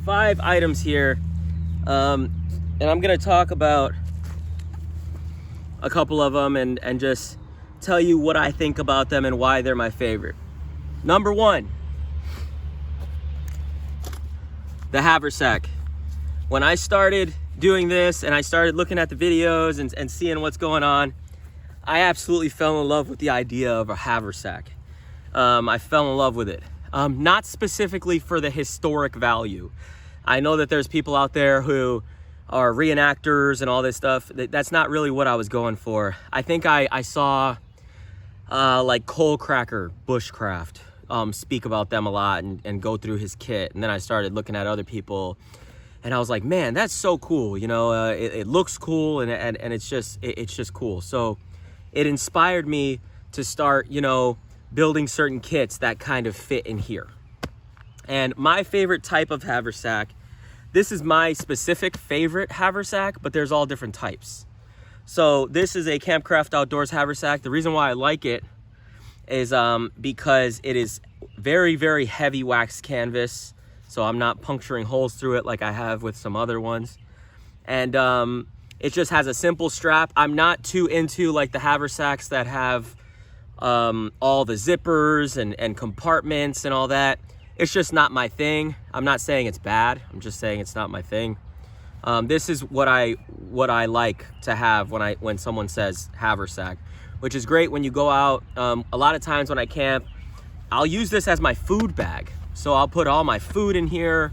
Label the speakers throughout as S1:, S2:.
S1: 5 items here, and I'm gonna talk about a couple of them and just tell you what I think about them and why they're my favorite. Number 1, the haversack. When I started doing this and I started looking at the videos and seeing what's going on, I absolutely fell in love with the idea of a haversack. I fell in love with it. Not specifically for the historic value. I know that there's people out there who are reenactors and all this stuff. That's not really what I was going for. I think I saw like Coal Cracker, Bushcraft, speak about them a lot and go through his kit. And then I started looking at other people and I was like, man, that's so cool. You know, it looks cool and it's just cool. So it inspired me to start, you know, building certain kits that kind of fit in here. And my favorite type of haversack, this is my specific favorite haversack, but there's all different types. So this is a Campcraft Outdoors haversack. The reason why I like it is because it is very, very heavy wax canvas. So I'm not puncturing holes through it like I have with some other ones. And it just has a simple strap. I'm not too into like the haversacks that have all the zippers and compartments and all that. It's just not my thing. I'm not saying it's bad. I'm just saying it's not my thing. This is what I like to have when someone says haversack, which is great when you go out. A lot of times when I camp, I'll use this as my food bag. So I'll put all my food in here,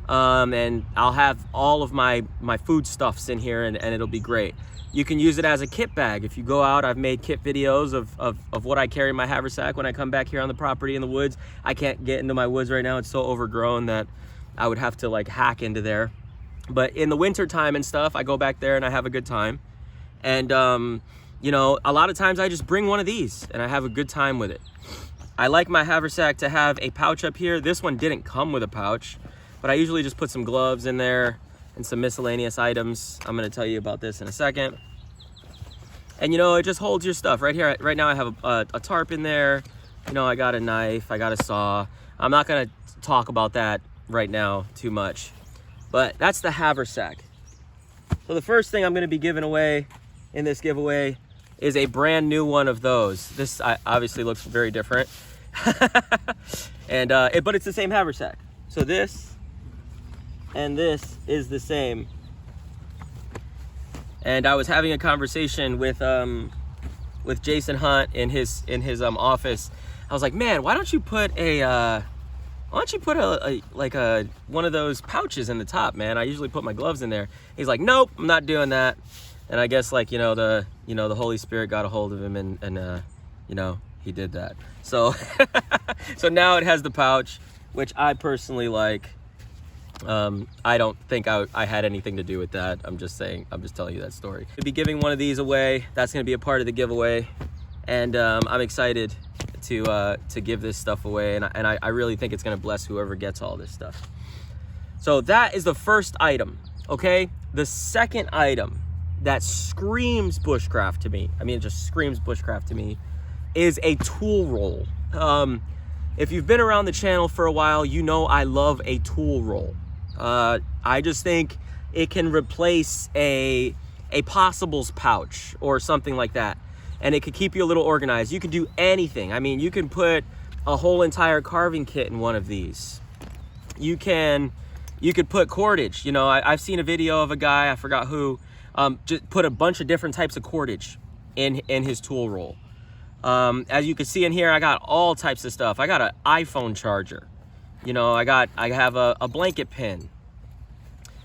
S1: and I'll have all of my food stuffs in here, and it'll be great. You can use it as a kit bag. If you go out, I've made kit videos of what I carry in my haversack when I come back here on the property in the woods. I can't get into my woods right now. It's so overgrown that I would have to like hack into there. But in the winter time and stuff, I go back there and I have a good time. And, you know, a lot of times I just bring one of these and I have a good time with it. I like my haversack to have a pouch up here. This one didn't come with a pouch, but I usually just put some gloves in there and some miscellaneous items. I'm gonna tell you about this in a second. And you know, it just holds your stuff. Right here, right now I have a tarp in there. You know, I got a knife, I got a saw. I'm not gonna talk about that right now too much, but that's the haversack. So the first thing I'm gonna be giving away in this giveaway is a brand new one of those. This obviously looks very different. And but it's the same haversack. So this and this is the same. And I was having a conversation with Jason Hunt in his office. I was like, man, why don't you put one of those pouches in the top, man? I usually put my gloves in there. He's like, nope, I'm not doing that. And I guess like, the Holy Spirit got a hold of him and he did that. So, so now it has the pouch, which I personally like. I don't think I had anything to do with that. I'm just telling you that story. I'll be giving one of these away. That's going to be a part of the giveaway. And I'm excited to give this stuff away. And I really think it's going to bless whoever gets all this stuff. So that is the first item, okay? The second item that screams bushcraft to me, it just screams bushcraft to me, is a tool roll. If you've been around the channel for a while, you know I love a tool roll. I just think it can replace a possibles pouch or something like that. And it could keep you a little organized. You can do anything. You can put a whole entire carving kit in one of these. You could put cordage. I've seen a video of a guy, I forgot who, just put a bunch of different types of cordage in his tool roll. As you can see in here, I got all types of stuff. I got an iPhone charger. I have a blanket pin.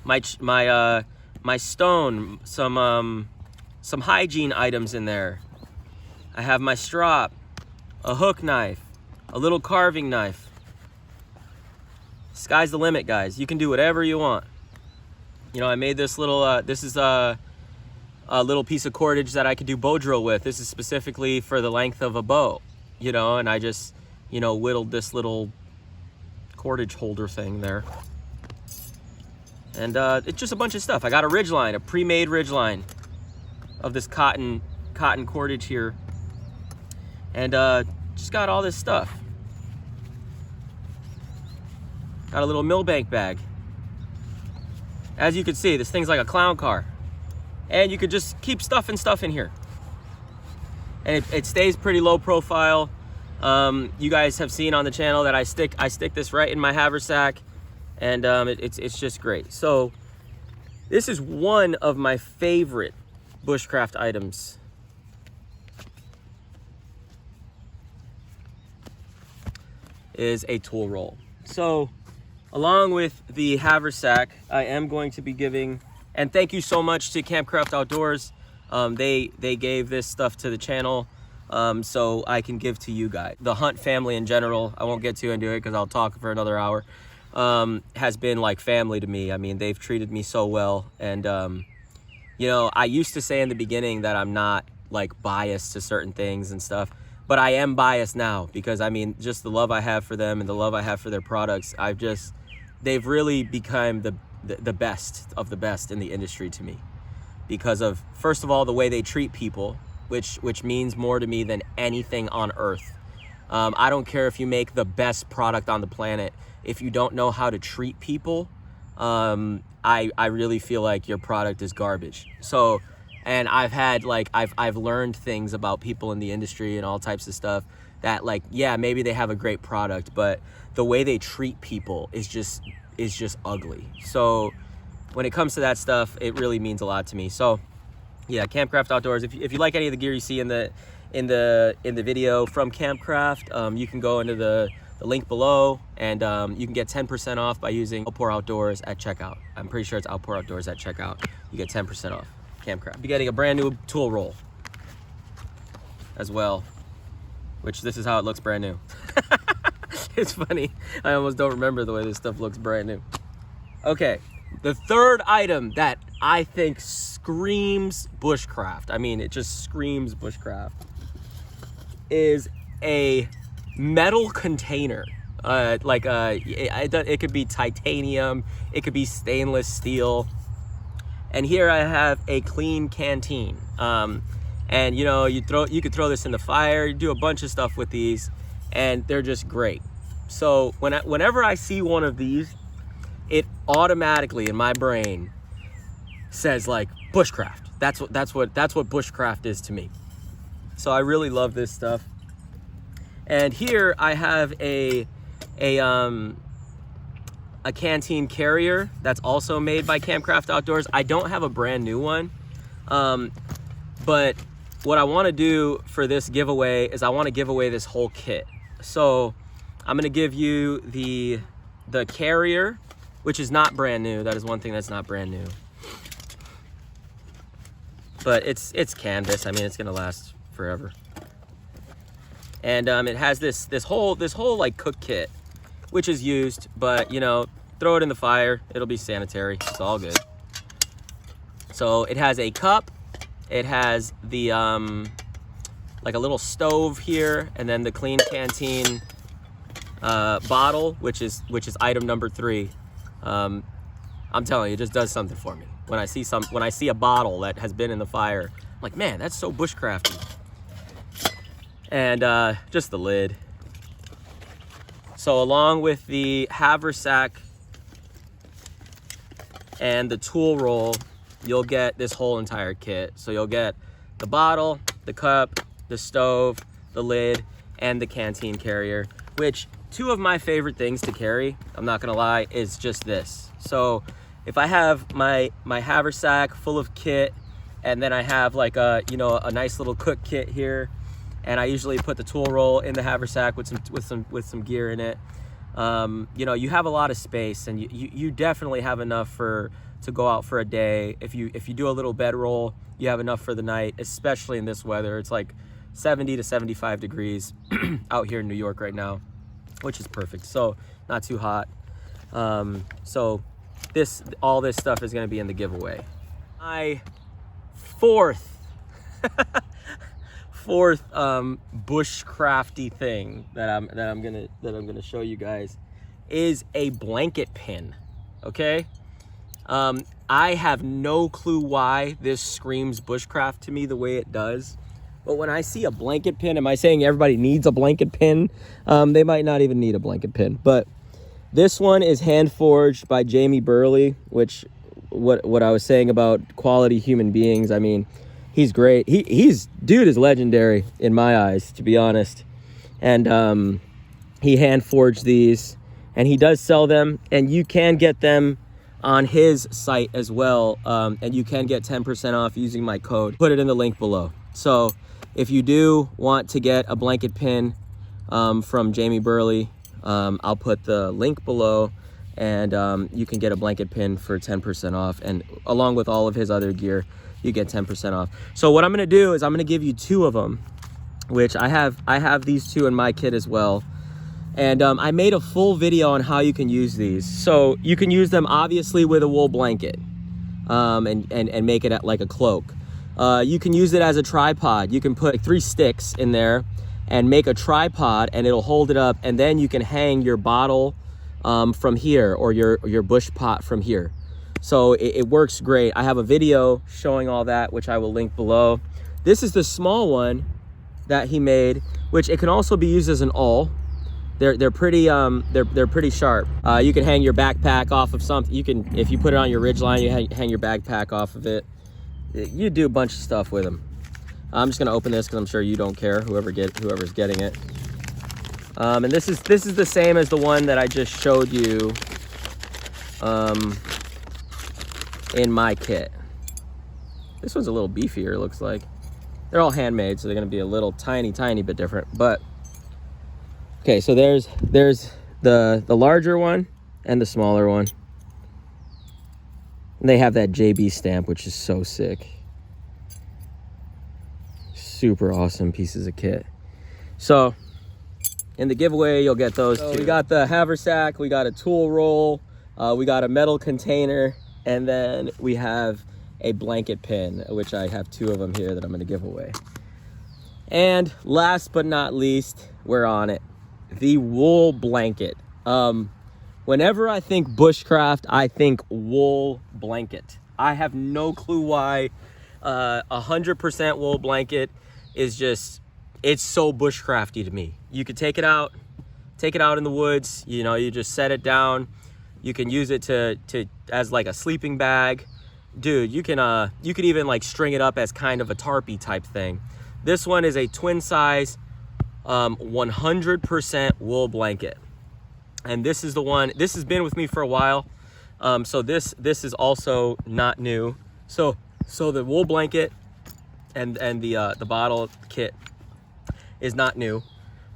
S1: My stone, some hygiene items in there. I have my strop, a hook knife, a little carving knife. Sky's the limit, guys. You can do whatever you want. I made this little, this is a little piece of cordage that I could do bow drill with. This is specifically for the length of a bow, and I just, whittled this little cordage holder thing there. And it's just a bunch of stuff. I got a ridgeline, a pre-made ridgeline of this cotton cordage here. And just got all this stuff. Got a little millbank bag. As you can see, this thing's like a clown car. And you could just keep stuffing stuff in here. And it stays pretty low profile. You guys have seen on the channel that I stick this right in my haversack, and it's just great. So this is one of my favorite bushcraft items. Is a tool roll. So along with the haversack, I am going to be giving, and thank you so much to Campcraft Outdoors. They gave this stuff to the channel so I can give to you guys. The Hunt family in general, I won't get too into it because I'll talk for another hour, has been like family to me. I mean, they've treated me so well. And, you know, I used to say in the beginning that I'm not like biased to certain things and stuff, but I am biased now because, I mean, just the love I have for them and the love I have for their products, they've really become the best of the best in the industry to me. Because of, first of all, the way they treat people, which means more to me than anything on earth. I don't care if you make the best product on the planet. If you don't know how to treat people, I really feel like your product is garbage. So, and I've learned things about people in the industry and all types of stuff that, like, yeah, maybe they have a great product, but the way they treat people is just ugly. So when it comes to that stuff, it really means a lot to me. So yeah, Campcraft Outdoors. If you like any of the gear you see in the video from Campcraft, you can go into the link below, and you can get 10% off by using Outpour Outdoors at checkout. I'm pretty sure it's Outpour Outdoors at checkout. You get 10% off. Campcraft. Be getting a brand new tool roll as well, which this is how it looks brand new. It's funny. I almost don't remember the way this stuff looks brand new. Okay, the third item that I think screams bushcraft, I mean, it just screams bushcraft, is a metal container. It could be titanium, it could be stainless steel. And here I have a clean canteen. And you know, you could throw this in the fire, you do a bunch of stuff with these, and they're just great. So whenever I see one of these, it automatically in my brain says like bushcraft. That's what bushcraft is to me. So I really love this stuff. And here I have a canteen carrier that's also made by Campcraft Outdoors. I don't have a brand new one, but what I want to do for this giveaway is I want to give away this whole kit. So I'm going to give you the carrier, which is not brand new. That is one thing that's not brand new. But it's canvas. I mean, it's going to last forever. And it has this whole like cook kit, which is used, but you know, throw it in the fire, it'll be sanitary. It's all good. So it has a cup, it has the like a little stove here, and then the clean canteen bottle, which is item number 3. I'm telling you, it just does something for me. When I see a bottle that has been in the fire, I'm like, man, that's so bushcrafty. And just the lid. So along with the haversack and the tool roll, you'll get this whole entire kit. So you'll get the bottle, the cup, the stove, the lid, and the canteen carrier, which 2 of my favorite things to carry, I'm not gonna lie, is just this. So if I have my haversack full of kit, and then I have like a nice little cook kit here, and I usually put the tool roll in the haversack with some gear in it. You know, you have a lot of space, and you definitely have enough to go out for a day. If you do a little bedroll, you have enough for the night, especially in this weather. It's like 70 to 75 degrees out here in New York right now, which is perfect. So not too hot. So all this stuff is going to be in the giveaway. My fourth bushcrafty thing that I'm gonna show you guys is a blanket pin. Okay, I have no clue why this screams bushcraft to me the way it does, but when I see a blanket pin, am I saying everybody needs a blanket pin? They might not even need a blanket pin, but this one is hand forged by Jamie Burley, which what I was saying about quality human beings. I mean, he's great. Dude is legendary in my eyes, to be honest. And he hand forged these, and he does sell them, and you can get them on his site as well. And you can get 10% off using my code. Put it in the link below. So if you do want to get a blanket pin from Jamie Burley, I'll put the link below, and you can get a blanket pin for 10% off, and along with all of his other gear, you get 10% off. So what I'm gonna do is I'm gonna give you 2 of them, which I have these 2 in my kit as well. And I made a full video on how you can use these. So you can use them obviously with a wool blanket, and make it like a cloak. You can use it as a tripod. You can put 3 sticks in there and make a tripod, and it'll hold it up, and then you can hang your bottle from here, or your bush pot from here. So it works great. I have a video showing all that, which I will link below. This is the small one that he made, which it can also be used as an awl. They're pretty sharp. You can hang your backpack off of something. You can, if you put it on your ridgeline, you hang your backpack off of it. You do a bunch of stuff with them. I'm just gonna open this because I'm sure you don't care, whoever's getting it. And this is the same as the one that I just showed you in my kit. This one's a little beefier, it looks like. They're all handmade, so they're gonna be a little tiny bit different. But okay, so there's the larger one and the smaller one. And they have that JB stamp, which is so sick. Super awesome pieces of kit. So in the giveaway, you'll get those 2. We got the haversack, we got a tool roll, we got a metal container, and then we have a blanket pin, which I have 2 of them here that I'm gonna give away. And last but not least, we're on it. The wool blanket. Whenever I think bushcraft, I think wool blanket. I have no clue why. 100% wool blanket is just, it's so bushcrafty to me. You could take it out in the woods. You know, you just set it down. You can use it to as like a sleeping bag. Dude, you could even like string it up as kind of a tarpy type thing. This one is a twin size 100% wool blanket. And this is the one, this has been with me for a while. So this is also not new. So the wool blanket and the bottle kit is not new,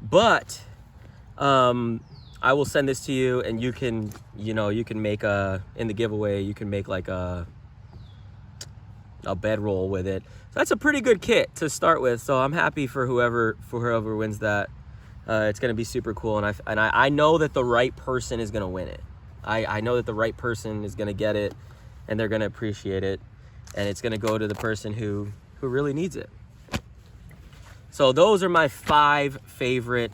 S1: but I will send this to you, and you can make in the giveaway, you can make like a bedroll with it. So that's a pretty good kit to start with. So I'm happy for whoever wins that. It's gonna be super cool, and I know that the right person is gonna win it. I know that the right person is gonna get it, and they're gonna appreciate it, and it's gonna go to the person who really needs it. So those are my 5 favorite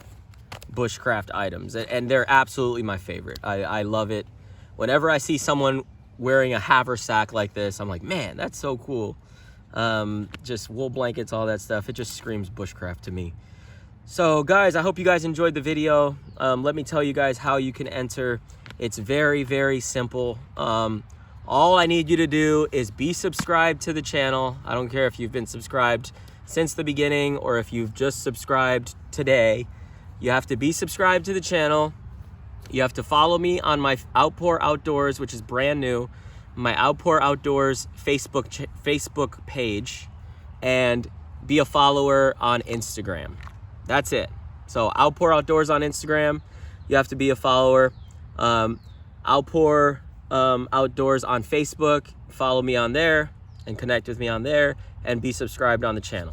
S1: bushcraft items, and they're absolutely my favorite. I love it. Whenever I see someone wearing a haversack like this, I'm like, man, that's so cool. Just wool blankets, all that stuff. It just screams bushcraft to me. So guys, I hope you guys enjoyed the video. Let me tell you guys how you can enter. It's very simple. All I need you to do is be subscribed to the channel. I don't care if you've been subscribed since the beginning or if you've just subscribed today. You have to be subscribed to the channel. You have to follow me on my Outpour Outdoors, which is brand new, my Outpour Outdoors Facebook page, and be a follower on Instagram. That's it. So Outpour Outdoors on Instagram, you have to be a follower. Outpour Outdoors on Facebook, follow me on there and connect with me on there, and be subscribed on the channel.